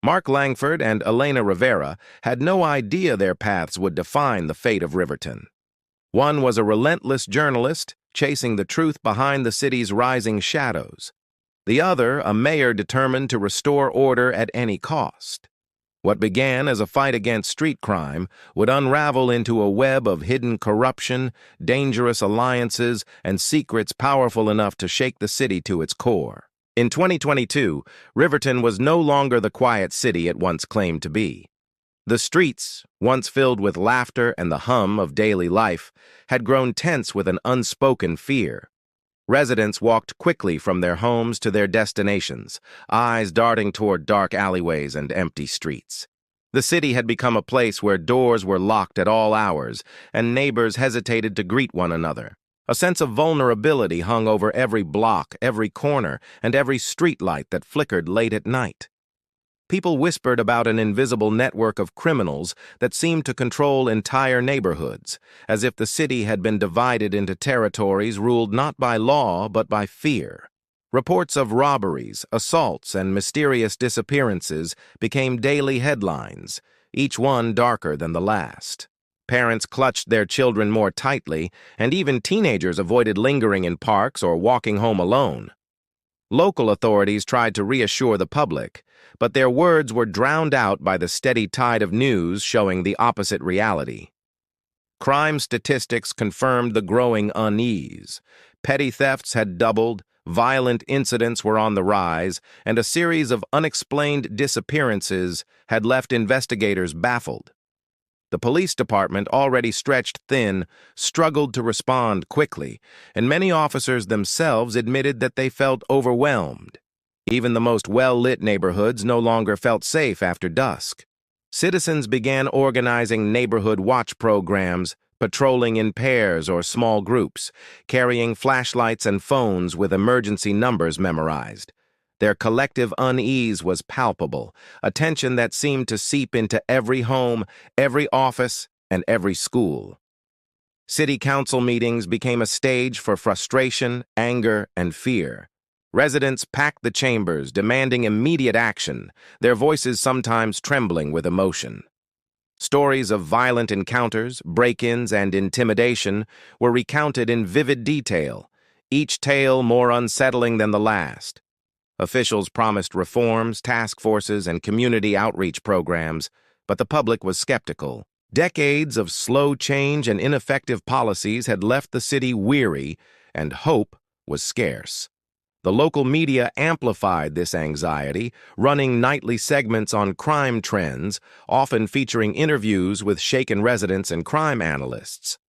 Mark Langford and Elena Rivera had no idea their paths would define the fate of Riverton. One was a relentless journalist, chasing the truth behind the city's rising shadows. The other, a mayor determined to restore order at any cost. What began as a fight against street crime would unravel into a web of hidden corruption, dangerous alliances, and secrets powerful enough to shake the city to its core. In 2022, Riverton was no longer the quiet city it once claimed to be. The streets, once filled with laughter and the hum of daily life, had grown tense with an unspoken fear. Residents walked quickly from their homes to their destinations, eyes darting toward dark alleyways and empty streets. The city had become a place where doors were locked at all hours, and neighbors hesitated to greet one another. A sense of vulnerability hung over every block, every corner, and every streetlight that flickered late at night. People whispered about an invisible network of criminals that seemed to control entire neighborhoods, as if the city had been divided into territories ruled not by law but by fear. Reports of robberies, assaults, and mysterious disappearances became daily headlines, each one darker than the last. Parents clutched their children more tightly, and even teenagers avoided lingering in parks or walking home alone. Local authorities tried to reassure the public, but their words were drowned out by the steady tide of news showing the opposite reality. Crime statistics confirmed the growing unease. Petty thefts had doubled, violent incidents were on the rise, and a series of unexplained disappearances had left investigators baffled. The police department, already stretched thin, struggled to respond quickly, and many officers themselves admitted that they felt overwhelmed. Even the most well-lit neighborhoods no longer felt safe after dusk. Citizens began organizing neighborhood watch programs, patrolling in pairs or small groups, carrying flashlights and phones with emergency numbers memorized. Their collective unease was palpable, a tension that seemed to seep into every home, every office, and every school. City council meetings became a stage for frustration, anger, and fear. Residents packed the chambers, demanding immediate action, their voices sometimes trembling with emotion. Stories of violent encounters, break-ins, and intimidation were recounted in vivid detail, each tale more unsettling than the last. Officials promised reforms, task forces, and community outreach programs, but the public was skeptical. Decades of slow change and ineffective policies had left the city weary, and hope was scarce. The local media amplified this anxiety, running nightly segments on crime trends, often featuring interviews with shaken residents and crime analysts.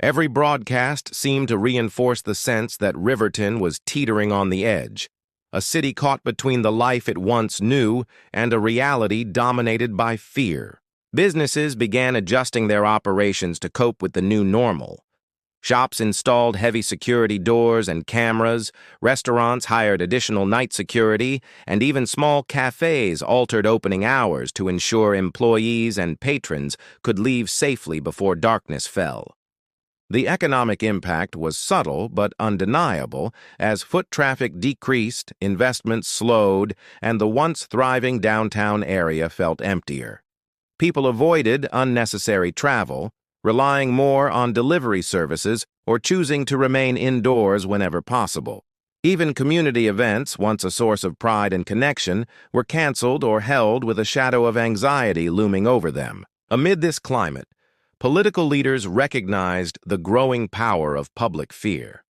Every broadcast seemed to reinforce the sense that Riverton was teetering on the edge, a city caught between the life it once knew and a reality dominated by fear. Businesses began adjusting their operations to cope with the new normal. Shops installed heavy security doors and cameras, restaurants hired additional night security, and even small cafes altered opening hours to ensure employees and patrons could leave safely before darkness fell. The economic impact was subtle but undeniable as foot traffic decreased, investments slowed, and the once thriving downtown area felt emptier. People avoided unnecessary travel, relying more on delivery services or choosing to remain indoors whenever possible. Even community events, once a source of pride and connection, were canceled or held with a shadow of anxiety looming over them. Amid this climate, political leaders recognized the growing power of public fear.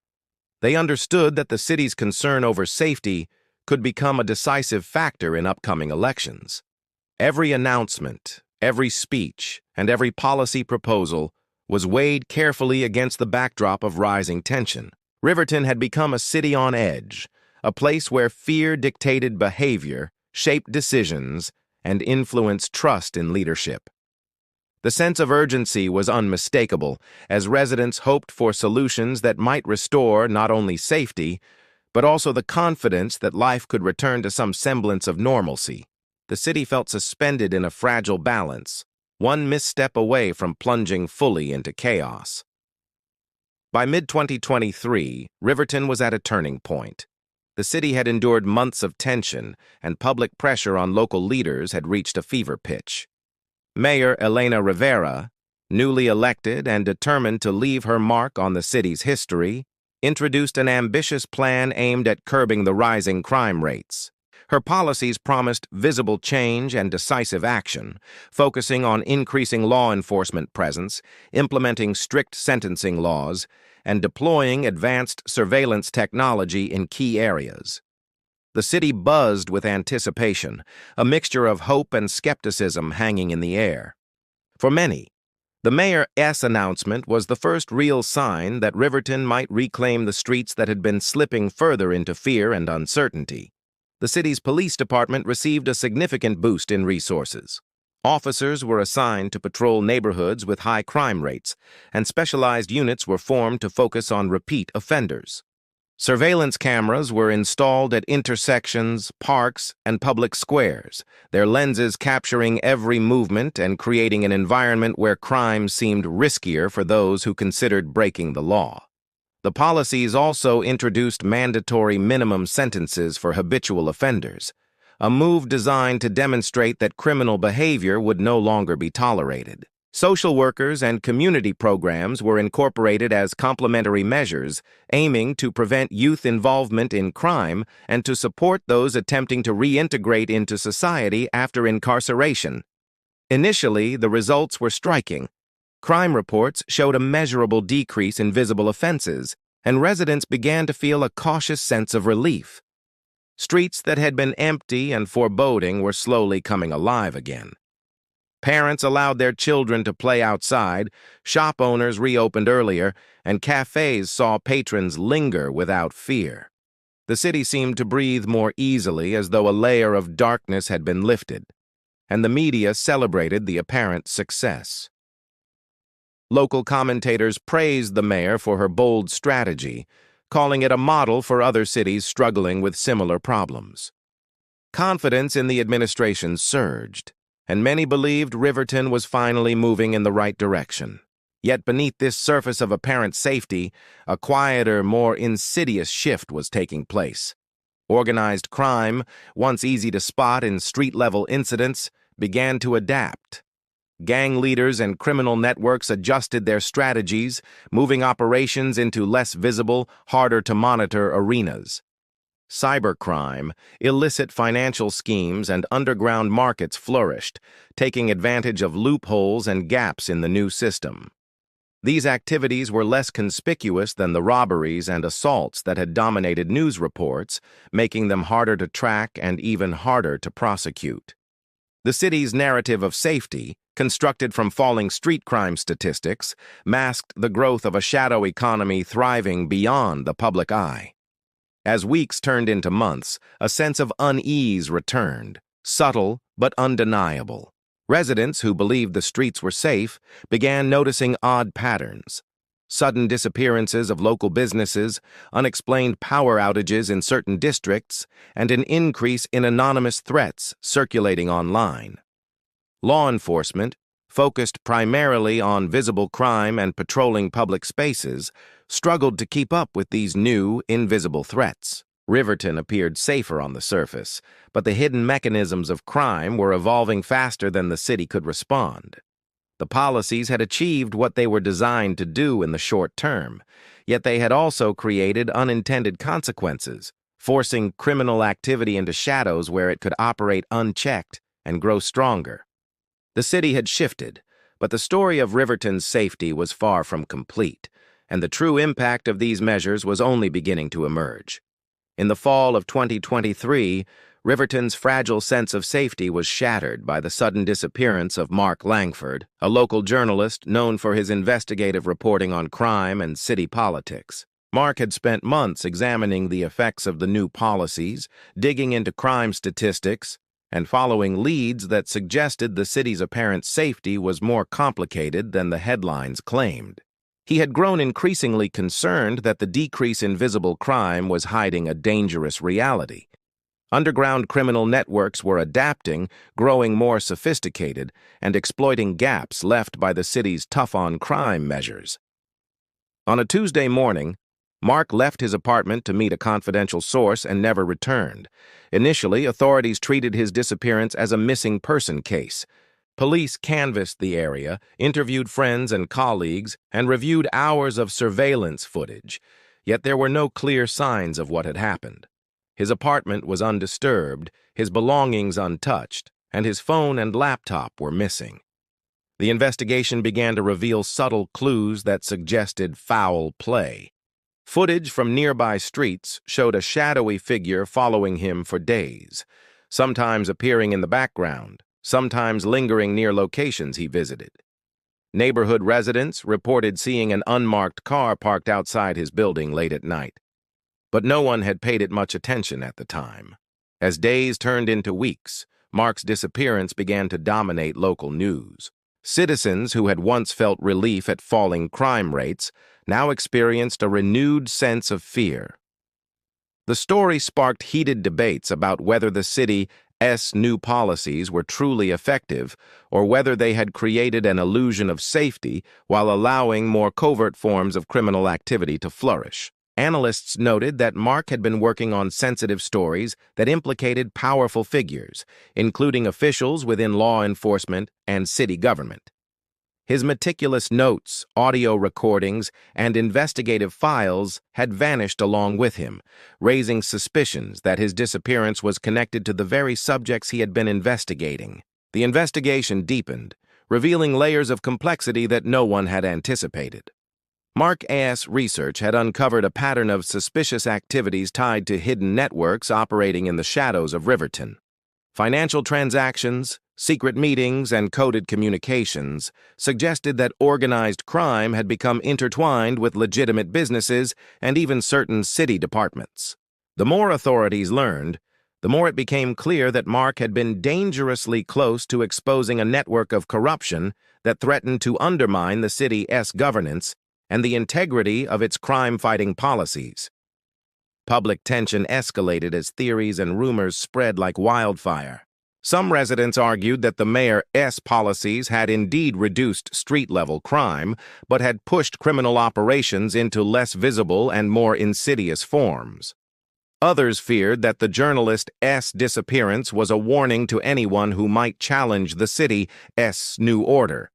They understood that the city's concern over safety could become a decisive factor in upcoming elections. Every announcement, every speech, and every policy proposal was weighed carefully against the backdrop of rising tension. Riverton had become a city on edge, a place where fear dictated behavior, shaped decisions, and influenced trust in leadership. The sense of urgency was unmistakable as residents hoped for solutions that might restore not only safety, but also the confidence that life could return to some semblance of normalcy. The city felt suspended in a fragile balance, one misstep away from plunging fully into chaos. By mid-2023, Riverton was at a turning point. The city had endured months of tension, and public pressure on local leaders had reached a fever pitch. Mayor Elena Rivera, newly elected and determined to leave her mark on the city's history, introduced an ambitious plan aimed at curbing the rising crime rates. Her policies promised visible change and decisive action, focusing on increasing law enforcement presence, implementing strict sentencing laws, and deploying advanced surveillance technology in key areas. The city buzzed with anticipation, a mixture of hope and skepticism hanging in the air. For many, the mayor's announcement was the first real sign that Riverton might reclaim the streets that had been slipping further into fear and uncertainty. The city's police department received a significant boost in resources. Officers were assigned to patrol neighborhoods with high crime rates, and specialized units were formed to focus on repeat offenders. Surveillance cameras were installed at intersections, parks, and public squares, their lenses capturing every movement and creating an environment where crime seemed riskier for those who considered breaking the law. The policies also introduced mandatory minimum sentences for habitual offenders, a move designed to demonstrate that criminal behavior would no longer be tolerated. Social workers and community programs were incorporated as complementary measures, aiming to prevent youth involvement in crime and to support those attempting to reintegrate into society after incarceration. Initially, the results were striking. Crime reports showed a measurable decrease in visible offenses, and residents began to feel a cautious sense of relief. Streets that had been empty and foreboding were slowly coming alive again. Parents allowed their children to play outside, shop owners reopened earlier, and cafes saw patrons linger without fear. The city seemed to breathe more easily, as though a layer of darkness had been lifted, and the media celebrated the apparent success. Local commentators praised the mayor for her bold strategy, calling it a model for other cities struggling with similar problems. Confidence in the administration surged, and many believed Riverton was finally moving in the right direction. Yet beneath this surface of apparent safety, a quieter, more insidious shift was taking place. Organized crime, once easy to spot in street-level incidents, began to adapt. Gang leaders and criminal networks adjusted their strategies, moving operations into less visible, harder-to-monitor arenas. Cybercrime, illicit financial schemes, and underground markets flourished, taking advantage of loopholes and gaps in the new system. These activities were less conspicuous than the robberies and assaults that had dominated news reports, making them harder to track and even harder to prosecute. The city's narrative of safety, constructed from falling street crime statistics, masked the growth of a shadow economy thriving beyond the public eye. As weeks turned into months, a sense of unease returned, subtle but undeniable. Residents who believed the streets were safe began noticing odd patterns. Sudden disappearances of local businesses, unexplained power outages in certain districts, and an increase in anonymous threats circulating online. Law enforcement, focused primarily on visible crime and patrolling public spaces, struggled to keep up with these new, invisible threats. Riverton appeared safer on the surface, but the hidden mechanisms of crime were evolving faster than the city could respond. The policies had achieved what they were designed to do in the short term, yet they had also created unintended consequences, forcing criminal activity into shadows where it could operate unchecked and grow stronger. The city had shifted, but the story of Riverton's safety was far from complete, and the true impact of these measures was only beginning to emerge. In the fall of 2023, Riverton's fragile sense of safety was shattered by the sudden disappearance of Mark Langford, a local journalist known for his investigative reporting on crime and city politics. Mark had spent months examining the effects of the new policies, digging into crime statistics, and following leads that suggested the city's apparent safety was more complicated than the headlines claimed. He had grown increasingly concerned that the decrease in visible crime was hiding a dangerous reality. Underground criminal networks were adapting, growing more sophisticated, and exploiting gaps left by the city's tough-on-crime measures. On a Tuesday morning, Mark left his apartment to meet a confidential source and never returned. Initially, authorities treated his disappearance as a missing person case. Police canvassed the area, interviewed friends and colleagues, and reviewed hours of surveillance footage. Yet there were no clear signs of what had happened. His apartment was undisturbed, his belongings untouched, and his phone and laptop were missing. The investigation began to reveal subtle clues that suggested foul play. Footage from nearby streets showed a shadowy figure following him for days, sometimes appearing in the background, sometimes lingering near locations he visited. Neighborhood residents reported seeing an unmarked car parked outside his building late at night. But no one had paid it much attention at the time. As days turned into weeks, Mark's disappearance began to dominate local news. Citizens who had once felt relief at falling crime rates now experienced a renewed sense of fear. The story sparked heated debates about whether the city's new policies were truly effective or whether they had created an illusion of safety while allowing more covert forms of criminal activity to flourish. Analysts noted that Mark had been working on sensitive stories that implicated powerful figures, including officials within law enforcement and city government. His meticulous notes, audio recordings, and investigative files had vanished along with him, raising suspicions that his disappearance was connected to the very subjects he had been investigating. The investigation deepened, revealing layers of complexity that no one had anticipated. Mark's research had uncovered a pattern of suspicious activities tied to hidden networks operating in the shadows of Riverton. Financial transactions, secret meetings, and coded communications suggested that organized crime had become intertwined with legitimate businesses and even certain city departments. The more authorities learned, the more it became clear that Mark had been dangerously close to exposing a network of corruption that threatened to undermine the city's governance and the integrity of its crime-fighting policies. Public tension escalated as theories and rumors spread like wildfire. Some residents argued that the mayor's policies had indeed reduced street-level crime, but had pushed criminal operations into less visible and more insidious forms. Others feared that the journalist's disappearance was a warning to anyone who might challenge the city's new order.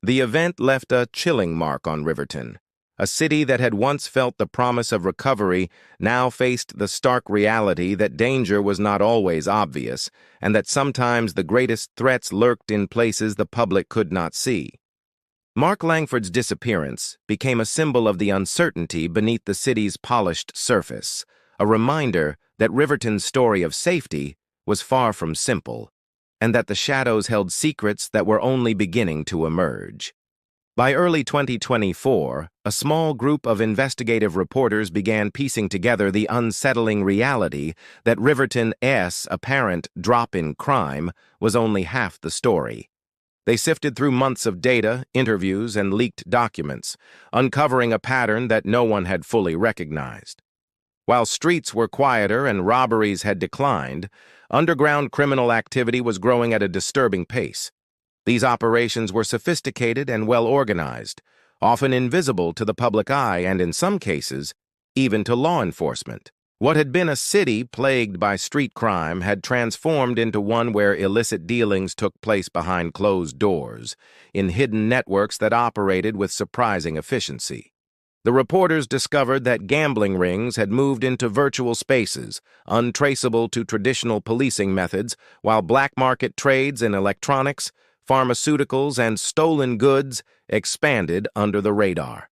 The event left a chilling mark on Riverton. A city that had once felt the promise of recovery now faced the stark reality that danger was not always obvious, and that sometimes the greatest threats lurked in places the public could not see. Mark Langford's disappearance became a symbol of the uncertainty beneath the city's polished surface, a reminder that Riverton's story of safety was far from simple, and that the shadows held secrets that were only beginning to emerge. By early 2024, a small group of investigative reporters began piecing together the unsettling reality that Riverton's apparent drop in crime was only half the story. They sifted through months of data, interviews, and leaked documents, uncovering a pattern that no one had fully recognized. While streets were quieter and robberies had declined, underground criminal activity was growing at a disturbing pace. These operations were sophisticated and well-organized, often invisible to the public eye and, in some cases, even to law enforcement. What had been a city plagued by street crime had transformed into one where illicit dealings took place behind closed doors, in hidden networks that operated with surprising efficiency. The reporters discovered that gambling rings had moved into virtual spaces, untraceable to traditional policing methods, while black market trades in electronics, pharmaceuticals, and stolen goods expanded under the radar.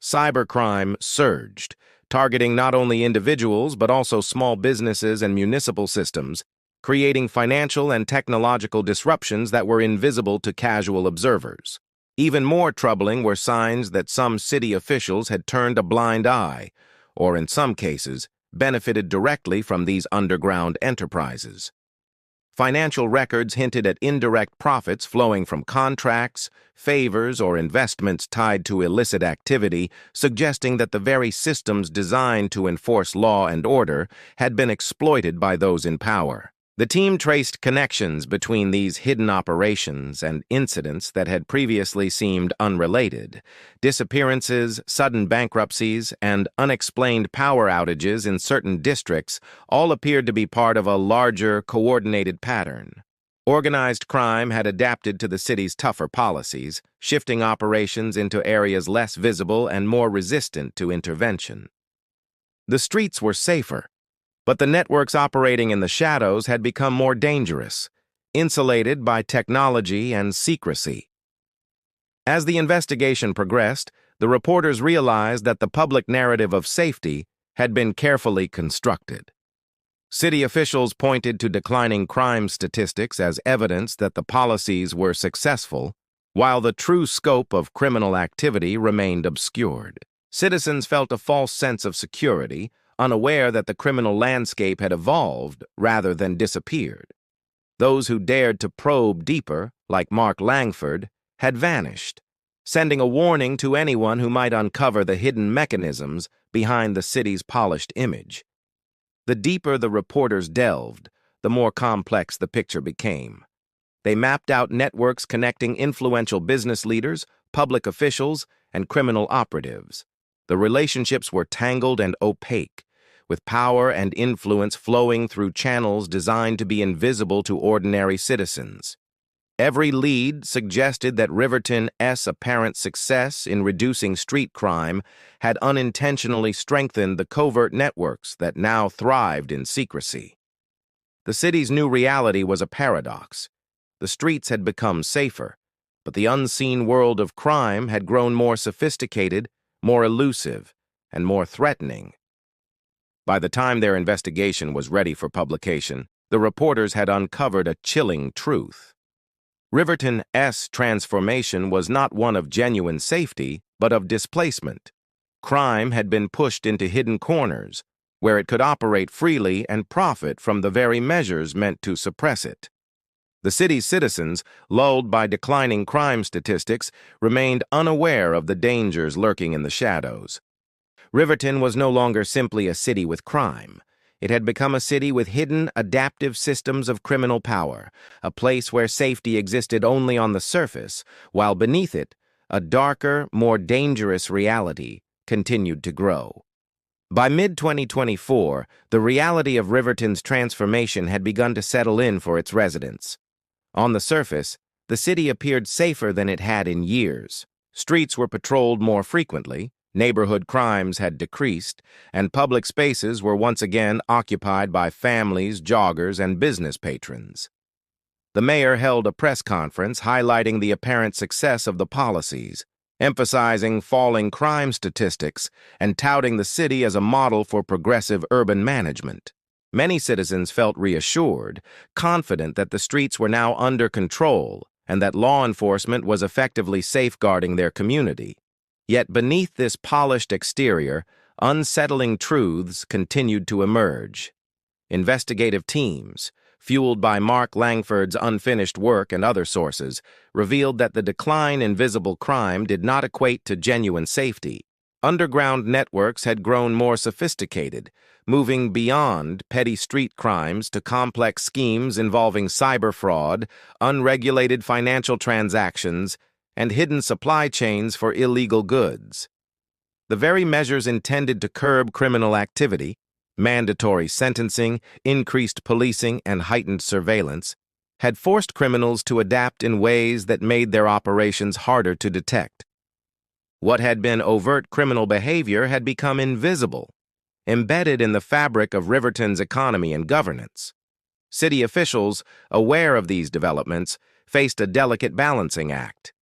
Cybercrime surged, targeting not only individuals but also small businesses and municipal systems, creating financial and technological disruptions that were invisible to casual observers. Even more troubling were signs that some city officials had turned a blind eye, or in some cases, benefited directly from these underground enterprises. Financial records hinted at indirect profits flowing from contracts, favors, or investments tied to illicit activity, suggesting that the very systems designed to enforce law and order had been exploited by those in power. The team traced connections between these hidden operations and incidents that had previously seemed unrelated. Disappearances, sudden bankruptcies, and unexplained power outages in certain districts all appeared to be part of a larger, coordinated pattern. Organized crime had adapted to the city's tougher policies, shifting operations into areas less visible and more resistant to intervention. The streets were safer, but the networks operating in the shadows had become more dangerous, insulated by technology and secrecy. As the investigation progressed, the reporters realized that the public narrative of safety had been carefully constructed. City officials pointed to declining crime statistics as evidence that the policies were successful, while the true scope of criminal activity remained obscured. Citizens felt a false sense of security, unaware that the criminal landscape had evolved rather than disappeared. Those who dared to probe deeper, like Mark Langford, had vanished, sending a warning to anyone who might uncover the hidden mechanisms behind the city's polished image. The deeper the reporters delved, the more complex the picture became. They mapped out networks connecting influential business leaders, public officials, and criminal operatives. The relationships were tangled and opaque, with power and influence flowing through channels designed to be invisible to ordinary citizens. Every lead suggested that Riverton's apparent success in reducing street crime had unintentionally strengthened the covert networks that now thrived in secrecy. The city's new reality was a paradox. The streets had become safer, but the unseen world of crime had grown more sophisticated, more elusive, and more threatening. By the time their investigation was ready for publication, the reporters had uncovered a chilling truth. Riverton's transformation was not one of genuine safety, but of displacement. Crime had been pushed into hidden corners, where it could operate freely and profit from the very measures meant to suppress it. The city's citizens, lulled by declining crime statistics, remained unaware of the dangers lurking in the shadows. Riverton was no longer simply a city with crime. It had become a city with hidden, adaptive systems of criminal power, a place where safety existed only on the surface, while beneath it, a darker, more dangerous reality continued to grow. By mid-2024, the reality of Riverton's transformation had begun to settle in for its residents. On the surface, the city appeared safer than it had in years. Streets were patrolled more frequently, neighborhood crimes had decreased, and public spaces were once again occupied by families, joggers, and business patrons. The mayor held a press conference highlighting the apparent success of the policies, emphasizing falling crime statistics and touting the city as a model for progressive urban management. Many citizens felt reassured, confident that the streets were now under control and that law enforcement was effectively safeguarding their community. Yet beneath this polished exterior, unsettling truths continued to emerge. Investigative teams, fueled by Mark Langford's unfinished work and other sources, revealed that the decline in visible crime did not equate to genuine safety. Underground networks had grown more sophisticated, moving beyond petty street crimes to complex schemes involving cyber fraud, unregulated financial transactions, and hidden supply chains for illegal goods. The very measures intended to curb criminal activity, mandatory sentencing, increased policing, and heightened surveillance, had forced criminals to adapt in ways that made their operations harder to detect. What had been overt criminal behavior had become invisible, embedded in the fabric of Riverton's economy and governance. City officials, aware of these developments, faced a delicate balancing act.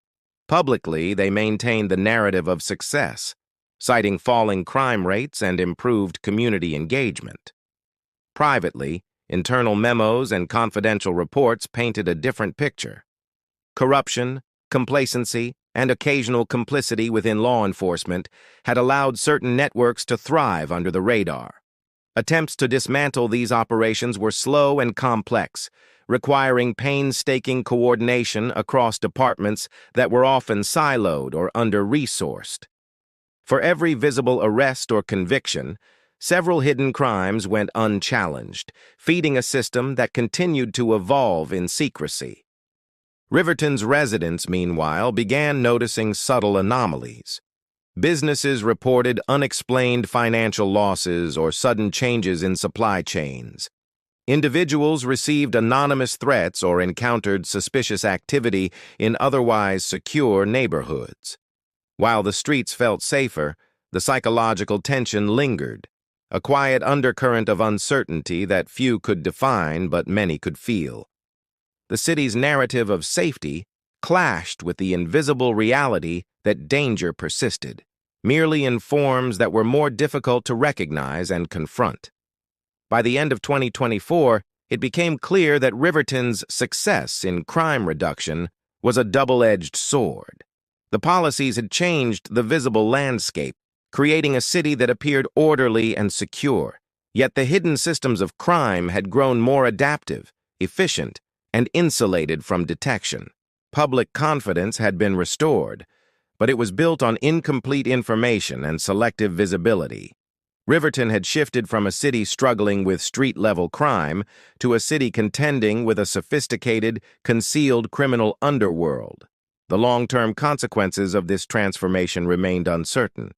Publicly, they maintained the narrative of success, citing falling crime rates and improved community engagement. Privately, internal memos and confidential reports painted a different picture. Corruption, complacency, and occasional complicity within law enforcement had allowed certain networks to thrive under the radar. Attempts to dismantle these operations were slow and complex, requiring painstaking coordination across departments that were often siloed or under-resourced. For every visible arrest or conviction, several hidden crimes went unchallenged, feeding a system that continued to evolve in secrecy. Riverton's residents, meanwhile, began noticing subtle anomalies. Businesses reported unexplained financial losses or sudden changes in supply chains. Individuals received anonymous threats or encountered suspicious activity in otherwise secure neighborhoods. While the streets felt safer, the psychological tension lingered, a quiet undercurrent of uncertainty that few could define but many could feel. The city's narrative of safety clashed with the invisible reality that danger persisted, merely in forms that were more difficult to recognize and confront. By the end of 2024, it became clear that Riverton's success in crime reduction was a double-edged sword. The policies had changed the visible landscape, creating a city that appeared orderly and secure. Yet the hidden systems of crime had grown more adaptive, efficient, and insulated from detection. Public confidence had been restored, but it was built on incomplete information and selective visibility. Riverton had shifted from a city struggling with street-level crime to a city contending with a sophisticated, concealed criminal underworld. The long-term consequences of this transformation remained uncertain.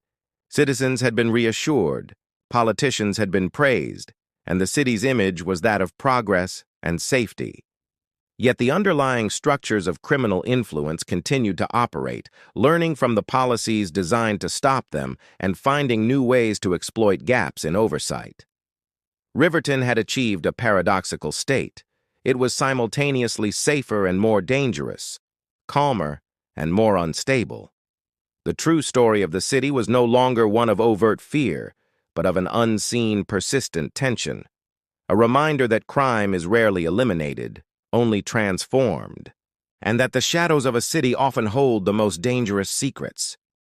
Citizens had been reassured, politicians had been praised, and the city's image was that of progress and safety. Yet the underlying structures of criminal influence continued to operate, learning from the policies designed to stop them and finding new ways to exploit gaps in oversight. Riverton had achieved a paradoxical state. It was simultaneously safer and more dangerous, calmer and more unstable. The true story of the city was no longer one of overt fear, but of an unseen, persistent tension, a reminder that crime is rarely eliminated, only transformed, and that the shadows of a city often hold the most dangerous secrets.